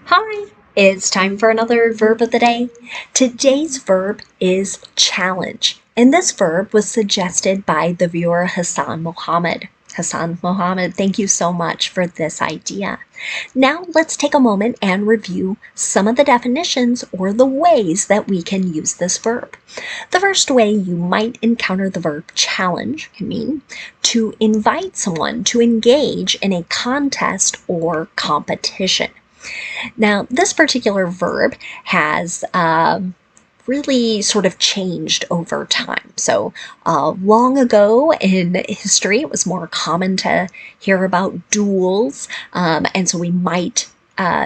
Hi, it's time for another verb of the day. Today's verb is challenge, and this verb was suggested by the viewer Hassan Mohammed. Hassan Mohammed, thank you so much for this idea. Now let's take a moment and review some of the definitions or the ways that we can use this verb. The first way you might encounter the verb challenge can mean to invite someone to engage in a contest or competition. Now, this particular verb has really sort of changed over time. So, long ago in history, it was more common to hear about duels, and so we might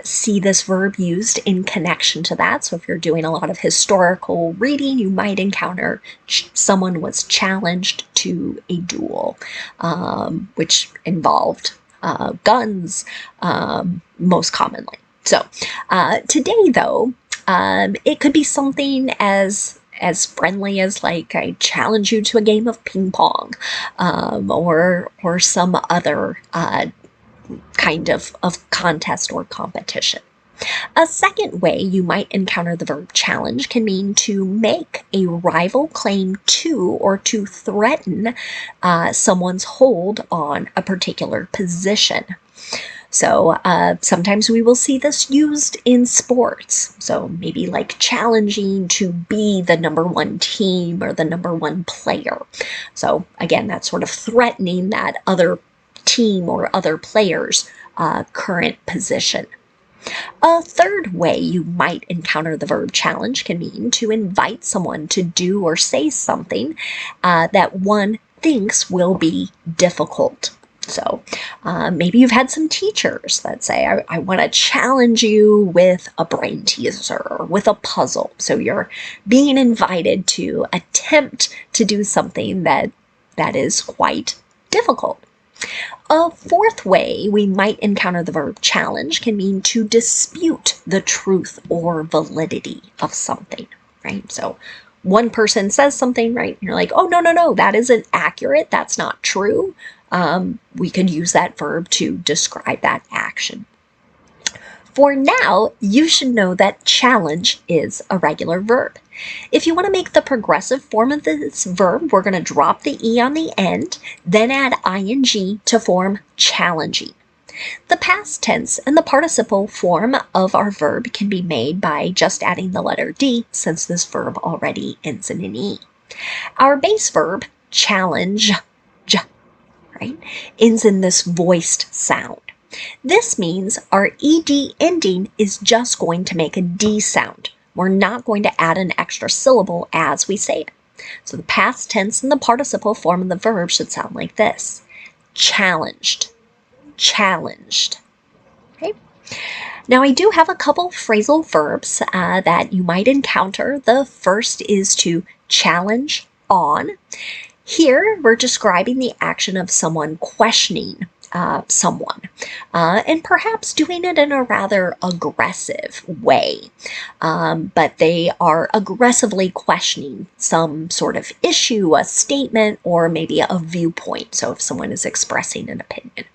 see this verb used in connection to that. So, if you're doing a lot of historical reading, you might encounter someone was challenged to a duel, which involved guns most commonly. So today, though, it could be something as friendly as like I challenge you to a game of ping pong, or some other kind of contest or competition. A second way you might encounter the verb challenge can mean to make a rival claim to or to threaten someone's hold on a particular position. So sometimes we will see this used in sports. So maybe like challenging to be the number one team or the number one player. So again, that's sort of threatening that other team or other player's current position. A third way you might encounter the verb challenge can mean to invite someone to do or say something that one thinks will be difficult. So maybe you've had some teachers that say, I want to challenge you with a brain teaser or with a puzzle. So you're being invited to attempt to do something that is quite difficult. A fourth way we might encounter the verb challenge can mean to dispute the truth or validity of something, right? So one person says something, right? And you're like, oh, no, that isn't accurate. That's not true. We could use that verb to describe that action. For now, you should know that challenge is a regular verb. If you want to make the progressive form of this verb, we're going to drop the E on the end, then add ing to form challenging. The past tense and the participle form of our verb can be made by just adding the letter D, since this verb already ends in an E. Our base verb, challenge, right, ends in this voiced sound. This means our ed ending is just going to make a D sound. We're not going to add an extra syllable as we say it. So the past tense and the participle form of the verb should sound like this. Challenged, challenged. Okay. Now I do have a couple phrasal verbs that you might encounter. The first is to challenge on. Here, we're describing the action of someone questioning someone, and perhaps doing it in a rather aggressive way. But they are aggressively questioning some sort of issue, a statement, or maybe a viewpoint. So if someone is expressing an opinion.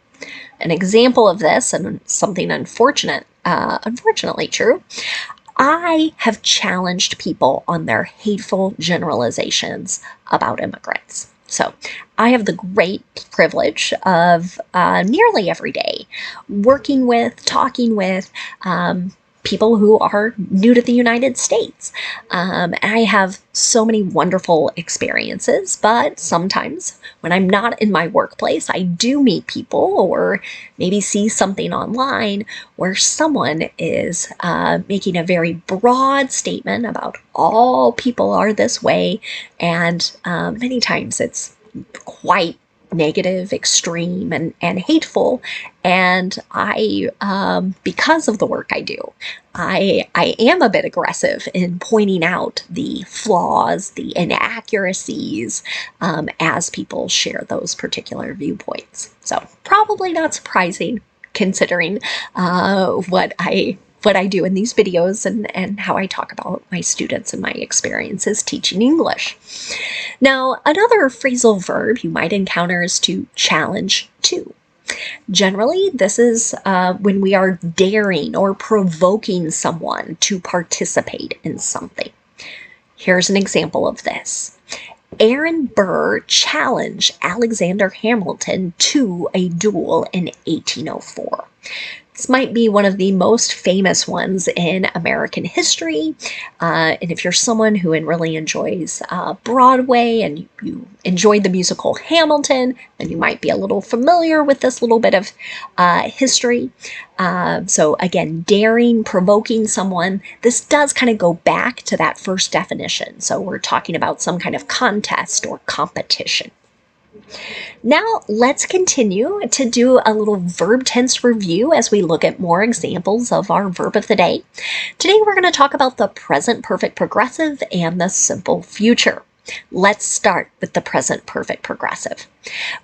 An example of this, and something unfortunately true, I have challenged people on their hateful generalizations about immigrants. So I have the great privilege of nearly every day working with, talking with people who are new to the United States. I have so many wonderful experiences, but sometimes when I'm not in my workplace, I do meet people or maybe see something online where someone is making a very broad statement about all people are this way, and many times it's quite negative, extreme, and hateful. And I, because of the work I do, I am a bit aggressive in pointing out the flaws, the inaccuracies, as people share those particular viewpoints. So probably not surprising considering what I do in these videos and how I talk about my students and my experiences teaching English. Now, another phrasal verb you might encounter is to challenge to. Generally, this is when we are daring or provoking someone to participate in something. Here's an example of this. Aaron Burr challenged Alexander Hamilton to a duel in 1804. This might be one of the most famous ones in American history. And if you're someone who really enjoys Broadway and you enjoyed the musical Hamilton, then you might be a little familiar with this little bit of history. So again, daring, provoking someone, this does kind of go back to that first definition. So we're talking about some kind of contest or competition. Now let's continue to do a little verb tense review as we look at more examples of our verb of the day. Today we're going to talk about the present perfect progressive and the simple future. Let's start with the present perfect progressive.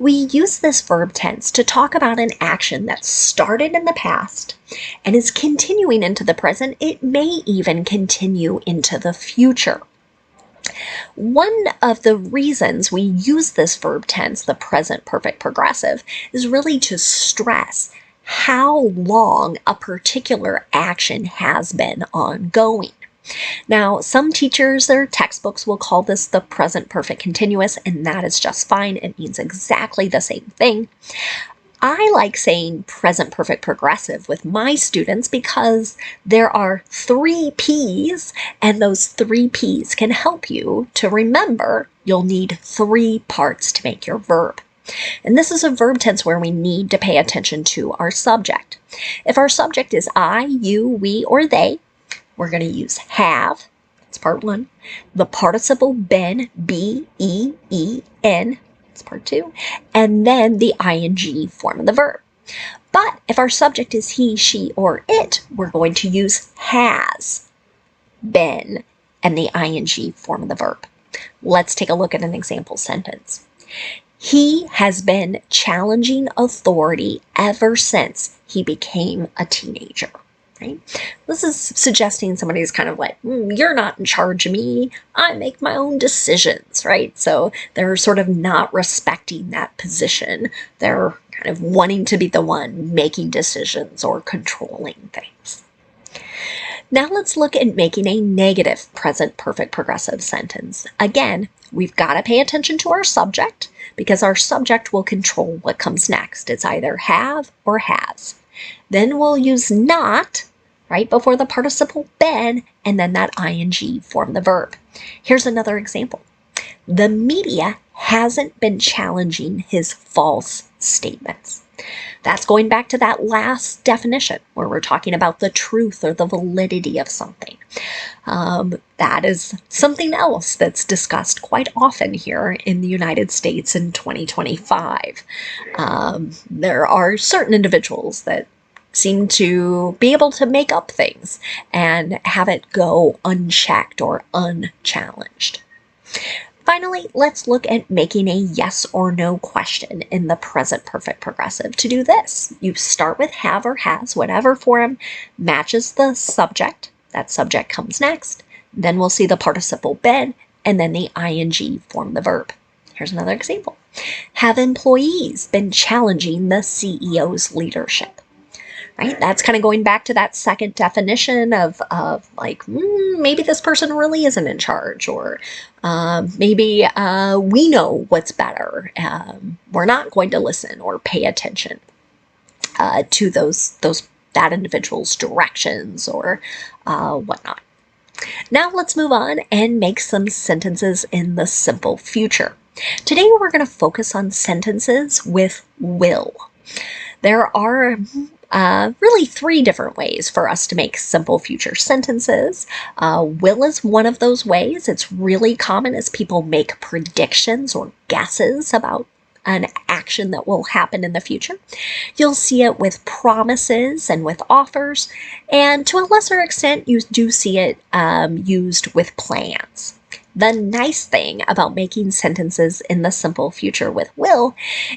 We use this verb tense to talk about an action that started in the past and is continuing into the present. It may even continue into the future. One of the reasons we use this verb tense, the present perfect progressive, is really to stress how long a particular action has been ongoing. Now, some teachers, their textbooks will call this the present perfect continuous, and that is just fine. It means exactly the same thing. I like saying present perfect progressive with my students because there are 3 P's, and those 3 P's can help you to remember you'll need 3 parts to make your verb. And this is a verb tense where we need to pay attention to our subject. If our subject is I, you, we, or they, we're going to use have. That's part 1. The participle been, B-E-E-N. That's part 2. And then the ing form of the verb. But if our subject is he, she, or it, we're going to use has been and the ing form of the verb. Let's take a look at an example sentence. He has been challenging authority ever since he became a teenager. Right? This is suggesting somebody who's kind of like, you're not in charge of me. I make my own decisions, right? So they're sort of not respecting that position. They're kind of wanting to be the one making decisions or controlling things. Now let's look at making a negative present perfect progressive sentence. Again, we've got to pay attention to our subject because our subject will control what comes next. It's either have or has. Then we'll use not right before the participle been, and then that ing form the verb. Here's another example. The media hasn't been challenging his false statements. That's going back to that last definition where we're talking about the truth or the validity of something. That is something else that's discussed quite often here in the United States in 2025. There are certain individuals that seem to be able to make up things and have it go unchecked or unchallenged. Finally, let's look at making a yes or no question in the present perfect progressive. To do this, you start with have or has, whatever form matches the subject. That subject comes next. Then we'll see the participle been, and then the ing form the verb. Here's another example. Have employees been challenging the CEO's leadership? Right? That's kind of going back to that second definition of like, maybe this person really isn't in charge, or maybe we know what's better. We're not going to listen or pay attention to that individual's directions or whatnot. Now let's move on and make some sentences in the simple future. Today we're going to focus on sentences with will. There are really 3 different ways for us to make simple future sentences. Will is one of those ways. It's really common as people make predictions or guesses about an action that will happen in the future. You'll see it with promises and with offers, and to a lesser extent, you do see it used with plans. The nice thing about making sentences in the simple future with will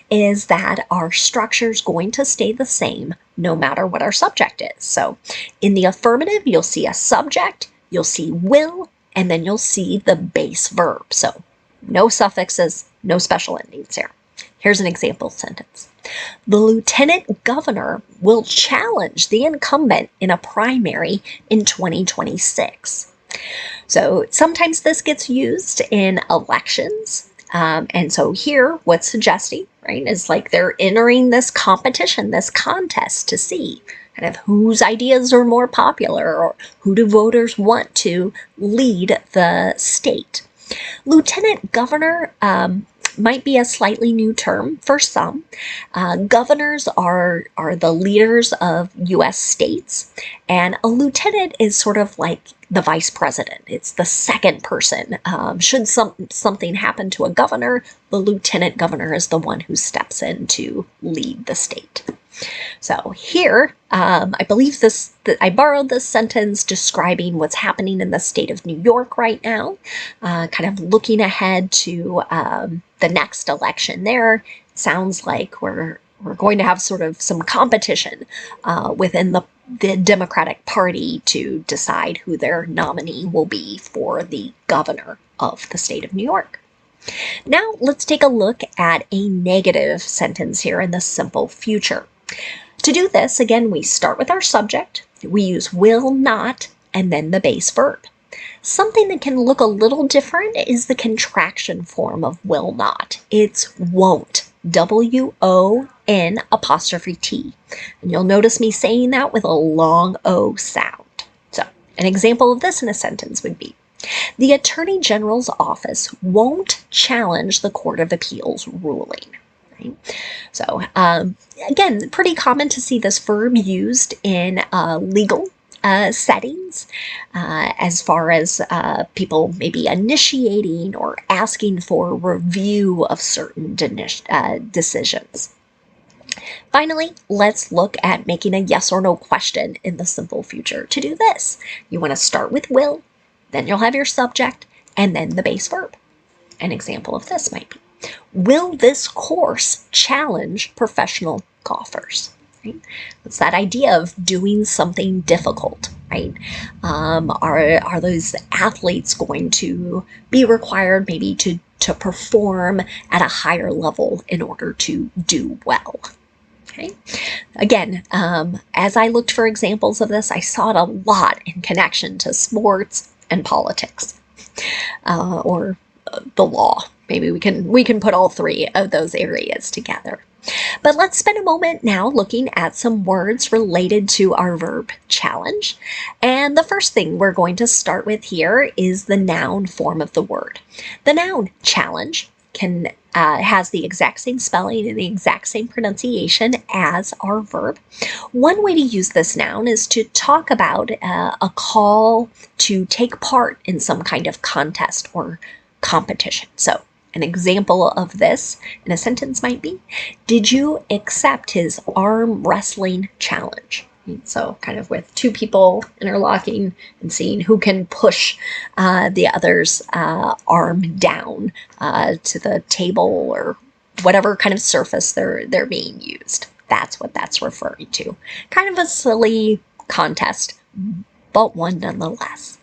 is that our structure is going to stay the same no matter what our subject is. So in the affirmative, you'll see a subject, you'll see will, and then you'll see the base verb. So no suffixes, no special endings here. Here's an example sentence. The lieutenant governor will challenge the incumbent in a primary in 2026. So sometimes this gets used in elections. And so here, what's suggesting, right, is like they're entering this competition, this contest to see kind of whose ideas are more popular or who do voters want to lead the state. Lieutenant governor might be a slightly new term for some. Governors are the leaders of U.S. states, and a lieutenant is sort of like the vice president. It's the second person. Should something happen to a governor, the lieutenant governor is the one who steps in to lead the state. So here, I believe I borrowed this sentence describing what's happening in the state of New York right now, kind of looking ahead to the next election there. Sounds like we're going to have sort of some competition within the Democratic Party to decide who their nominee will be for the governor of the state of New York. Now let's take a look at a negative sentence here in the simple future. To do this, again, we start with our subject, we use will not, and then the base verb. Something that can look a little different is the contraction form of will not. It's won't, W-O-N apostrophe T. And you'll notice me saying that with a long O sound. So, an example of this in a sentence would be, the Attorney General's office won't challenge the Court of Appeals ruling. Right? So, again, pretty common to see this verb used in legal settings as far as people maybe initiating or asking for review of certain decisions. Finally, let's look at making a yes or no question in the simple future. To do this, you want to start with will, then you'll have your subject, and then the base verb. An example of this might be, will this course challenge professional golfers? Right? It's that idea of doing something difficult, right? Are those athletes going to be required maybe to perform at a higher level in order to do well? Okay. Again, as I looked for examples of this, I saw it a lot in connection to sports and politics, or the law. Maybe we can put all three of those areas together. But let's spend a moment now looking at some words related to our verb challenge. And the first thing we're going to start with here is the noun form of the word. The noun challenge has the exact same spelling and the exact same pronunciation as our verb. One way to use this noun is to talk about a call to take part in some kind of contest or competition. So, an example of this in a sentence might be, did you accept his arm wrestling challenge? So kind of with two people interlocking and seeing who can push the other's arm down to the table or whatever kind of surface they're being used. That's what that's referring to. Kind of a silly contest, but one nonetheless.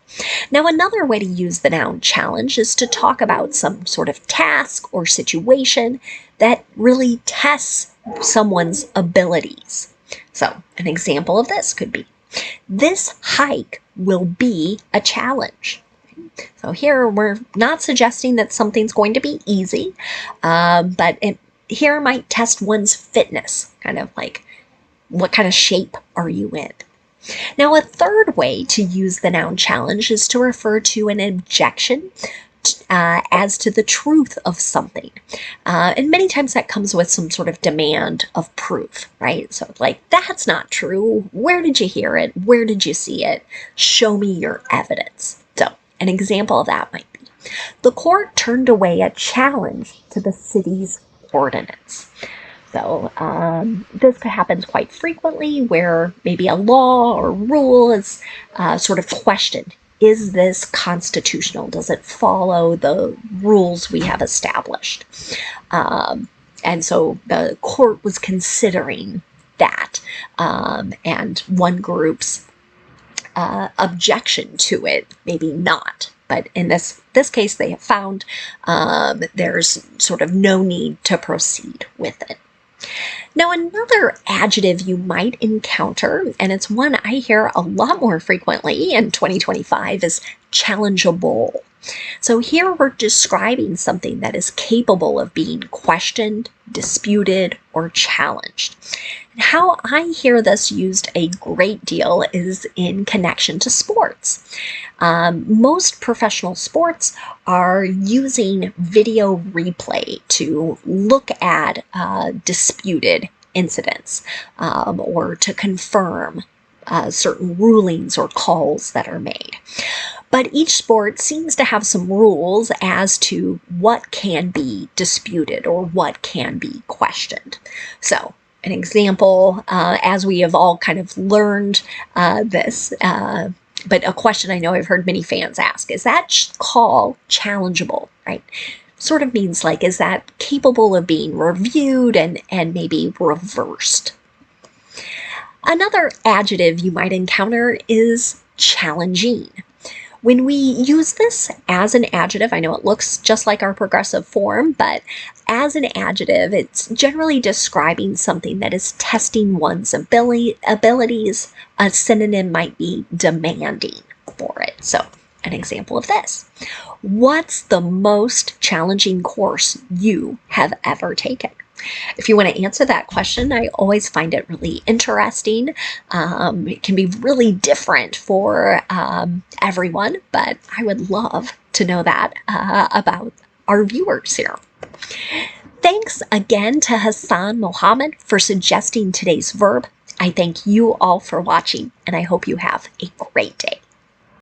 Now, another way to use the noun challenge is to talk about some sort of task or situation that really tests someone's abilities. So, an example of this could be, this hike will be a challenge. So here we're not suggesting that something's going to be easy, but here might test one's fitness, kind of like, what kind of shape are you in? Now, a third way to use the noun challenge is to refer to an objection as to the truth of something. And many times that comes with some sort of demand of proof, right? So like, that's not true. Where did you hear it? Where did you see it? Show me your evidence. So an example of that might be, the court turned away a challenge to the city's ordinance. So this happens quite frequently where maybe a law or rule is sort of questioned. Is this constitutional? Does it follow the rules we have established? And so the court was considering that, and one group's objection to it, maybe not But in this case, they have found there's sort of no need to proceed with it. Now, another adjective you might encounter, and it's one I hear a lot more frequently in 2025, is challengeable. So here we're describing something that is capable of being questioned, disputed, or challenged. And how I hear this used a great deal is in connection to sports. Most professional sports are using video replay to look at disputed incidents or to confirm certain rulings or calls that are made. But each sport seems to have some rules as to what can be disputed or what can be questioned. So, an example, as we have all kind of learned this, but a question I know I've heard many fans ask, is that call challengeable, right? Sort of means like, is that capable of being reviewed and maybe reversed? Another adjective you might encounter is challenging. When we use this as an adjective, I know it looks just like our progressive form, but as an adjective, it's generally describing something that is testing one's abilities. A synonym might be demanding for it. So, an example of this. What's the most challenging course you have ever taken? If you want to answer that question, I always find it really interesting. It can be really different for everyone, but I would love to know that about our viewers here. Thanks again to Hassan Mohammed for suggesting today's verb. I thank you all for watching, and I hope you have a great day.